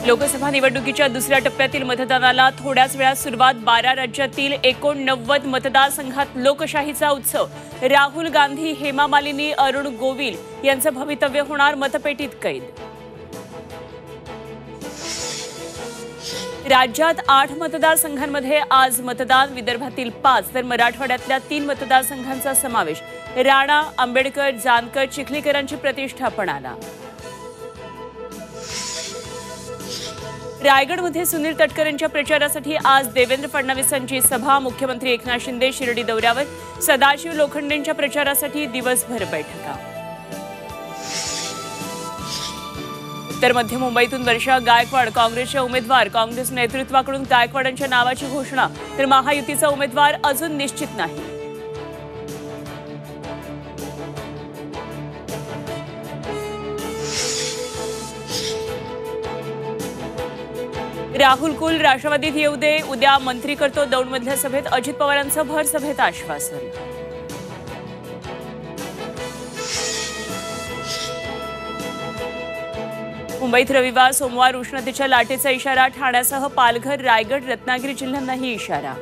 लोकसभा निवडणुकीच्या दुसऱ्या टप्प्यातील मतदानाला थोड्याच वेळात सुरुवात. 12 राज्यातील 89 मतदारसंघात लोकशाहीचा उत्सव. राहुल गांधी, हेमा मालिनी, अरुण गोविल यांचं भवितव्य होणार मतपेटीत कैद. राज्यात 8 मतदारसंघांमध्ये आज मतदान. विदर्भातील 5 तर मराठवाड्यातल्या 3 मतदारसंघांचा समावेश. राणा, आंबेडकर, जानकर, चिखलीकरांची प्रतिष्ठा पणाला. रायगडमध्ये सुनील तटकरेंच्या प्रचारासाठी आज देवेंद्र फडणवीसांची सभा. मुख्यमंत्री एकनाथ शिंदे शिर्डी दौऱ्यावर. सदाशिव लोखंडेंच्या प्रचारासाठी दिवसभर बैठका. उत्तर मध्य मुंबईतून वर्षा गायकवाड काँग्रेसच्या उमेदवार. काँग्रेस नेतृत्वाकडून गायकवाडांच्या नावाची घोषणा, तर महायुतीचा उमेदवार अजून निश्चित नाही. राहुल कुल राष्ट्रवादीत येऊ दे. उद्या मंत्री करतो दौंडमधल्या सभेत अजित पवारांचं भर सभेत आश्वासन. मुंबईत रविवार सोमवार उष्णतेच्या लाटेचा इशारा. ठाण्यासह पालघर, रायगड, रत्नागिरी जिल्ह्यांनाही इशारा.